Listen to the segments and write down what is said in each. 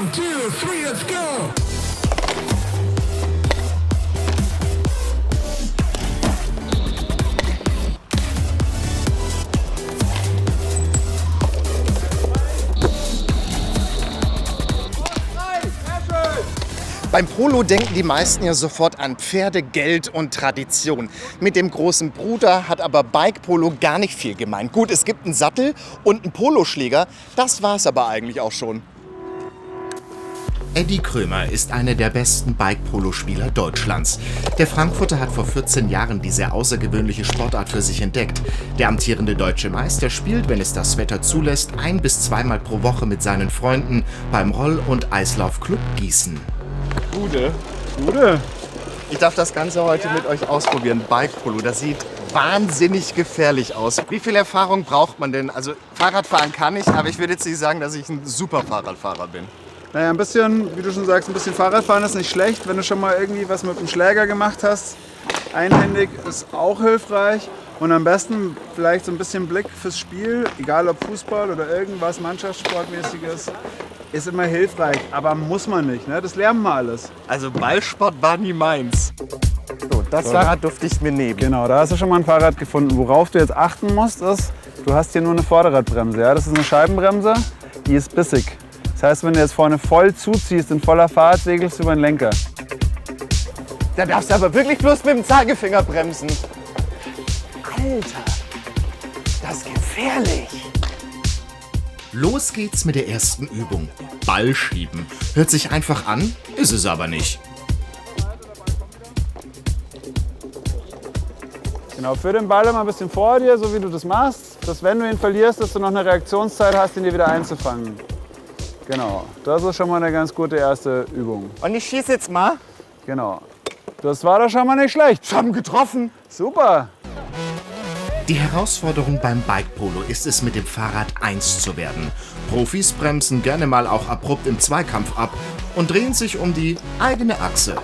1, 2, 3, let's go! Beim Polo denken die meisten ja sofort an Pferde, Geld und Tradition. Mit dem großen Bruder hat aber Bike Polo gar nicht viel gemein. Gut, es gibt einen Sattel und einen Poloschläger, das war's aber eigentlich auch schon. Eddie Krömer ist einer der besten Bike-Polo-Spieler Deutschlands. Der Frankfurter hat vor 14 Jahren diese außergewöhnliche Sportart für sich entdeckt. Der amtierende deutsche Meister spielt, wenn es das Wetter zulässt, 1- bis 2-mal pro Woche mit seinen Freunden beim Roll- und Eislaufclub Gießen. Gute. Ich darf das Ganze heute mit euch ausprobieren. Bike-Polo, das sieht wahnsinnig gefährlich aus. Wie viel Erfahrung braucht man denn? Also Fahrradfahren kann ich, aber ich würde jetzt nicht sagen, dass ich ein super Fahrradfahrer bin. Naja, ein bisschen, wie du schon sagst, ein bisschen Fahrradfahren ist nicht schlecht. Wenn du schon mal irgendwie was mit dem Schläger gemacht hast, einhändig ist auch hilfreich. Und am besten vielleicht so ein bisschen Blick fürs Spiel, egal ob Fußball oder irgendwas Mannschaftssportmäßiges, ist immer hilfreich. Aber muss man nicht, ne? Das lernen wir alles. Also Ballsport war nie meins. So, das Fahrrad durfte ich mir nehmen. Genau, da hast du schon mal ein Fahrrad gefunden. Worauf du jetzt achten musst, ist, du hast hier nur eine Vorderradbremse. Ja? Das ist eine Scheibenbremse, die ist bissig. Das heißt, wenn du jetzt vorne voll zuziehst, in voller Fahrt, segelst du über den Lenker. Da darfst du aber wirklich bloß mit dem Zeigefinger bremsen. Alter, das ist gefährlich. Los geht's mit der ersten Übung. Ball schieben. Hört sich einfach an, ist es aber nicht. Genau, führ den Ball immer ein bisschen vor dir, so wie du das machst. Dass wenn du ihn verlierst, dass du noch eine Reaktionszeit hast, ihn dir wieder einzufangen. Genau, das ist schon mal eine ganz gute erste Übung. Und ich schieße jetzt mal. Genau, das war doch schon mal nicht schlecht. Schon getroffen. Super. Die Herausforderung beim Bike-Polo ist es, mit dem Fahrrad 1 zu werden. Profis bremsen gerne mal auch abrupt im Zweikampf ab und drehen sich um die eigene Achse.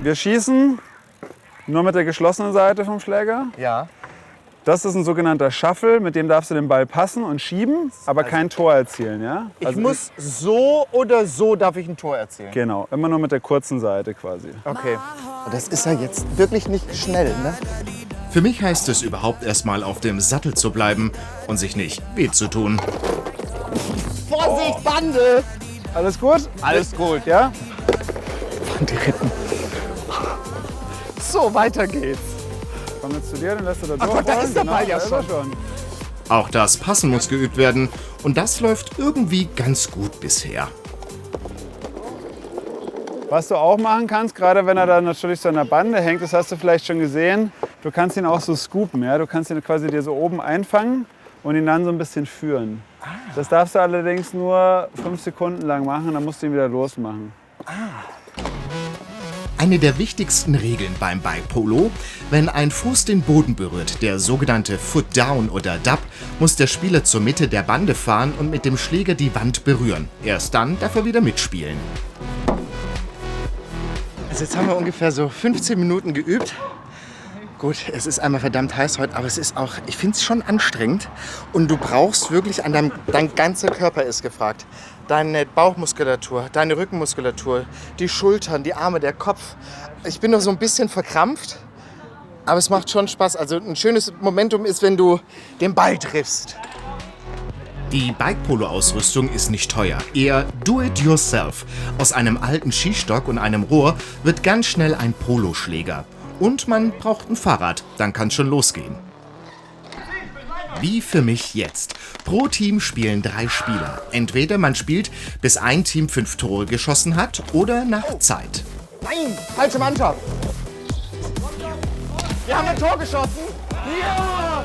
Wir schießen nur mit der geschlossenen Seite vom Schläger. Ja. Das ist ein sogenannter Shuffle, mit dem darfst du den Ball passen und schieben, aber kein Tor erzielen. Ja? Ich muss so oder so darf ich ein Tor erzielen. Genau, immer nur mit der kurzen Seite quasi. Okay. Das ist ja jetzt wirklich nicht schnell, ne? Für mich heißt es überhaupt erstmal auf dem Sattel zu bleiben und sich nicht weh zu tun. Vorsicht, Bande! Alles gut? Alles gut. Ja? Die Ritten. So, weiter geht's. Komm jetzt zu dir, dann lässt du da Ach Gott, da ist der Ball ja da ist er schon. Auch das Passen muss geübt werden und das läuft irgendwie ganz gut bisher. Was du auch machen kannst, gerade wenn er da natürlich so an der Bande hängt, das hast du vielleicht schon gesehen, du kannst ihn auch so scoopen. Ja? Du kannst ihn quasi dir so oben einfangen und ihn dann so ein bisschen führen. Das darfst du allerdings nur 5 Sekunden lang machen, dann musst du ihn wieder losmachen. Eine der wichtigsten Regeln beim Bike-Polo: Wenn ein Fuß den Boden berührt, der sogenannte Foot Down oder Dub, muss der Spieler zur Mitte der Bande fahren und mit dem Schläger die Wand berühren. Erst dann darf er wieder mitspielen. Also jetzt haben wir ungefähr so 15 Minuten geübt. Gut, es ist einmal verdammt heiß heute, aber es ist auch, ich finde es schon anstrengend. Und du brauchst wirklich, dein ganzer Körper ist gefragt. Deine Bauchmuskulatur, deine Rückenmuskulatur, die Schultern, die Arme, der Kopf. Ich bin noch so ein bisschen verkrampft, aber es macht schon Spaß. Also ein schönes Momentum ist, wenn du den Ball triffst. Die Bike-Polo-Ausrüstung ist nicht teuer, eher do-it-yourself. Aus einem alten Skistock und einem Rohr wird ganz schnell ein Poloschläger. Und man braucht ein Fahrrad, dann kann's schon losgehen. Wie für mich jetzt. Pro Team spielen 3 Spieler. Entweder man spielt, bis ein Team 5 Tore geschossen hat, oder nach Zeit. Nein, falsche Mannschaft. Wir haben ein Tor geschossen. Ja!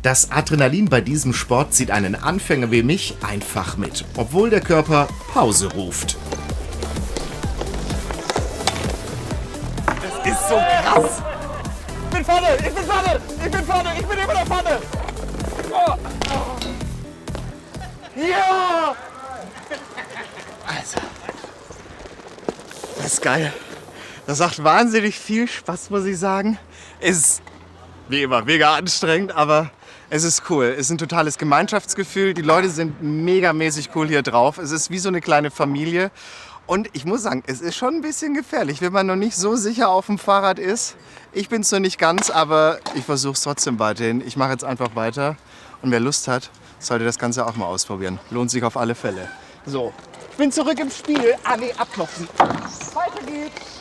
Das Adrenalin bei diesem Sport zieht einen Anfänger wie mich einfach mit, obwohl der Körper Pause ruft. Das ist so krass. Ich bin vorne, ich bin vorne, ich bin vorne, ich bin immer noch vorne. Oh. Ja! Also, das ist geil. Das macht wahnsinnig viel Spaß, muss ich sagen. Ist wie immer, mega anstrengend, aber es ist cool. Es ist ein totales Gemeinschaftsgefühl. Die Leute sind megamäßig cool hier drauf. Es ist wie so eine kleine Familie. Und ich muss sagen, es ist schon ein bisschen gefährlich, wenn man noch nicht so sicher auf dem Fahrrad ist. Ich bin es noch nicht ganz, aber ich versuche es trotzdem weiterhin. Ich mache jetzt einfach weiter. Und wer Lust hat, sollte das Ganze auch mal ausprobieren. Lohnt sich auf alle Fälle. So, ich bin zurück im Spiel. Ah nee, abklopfen. Weiter geht's.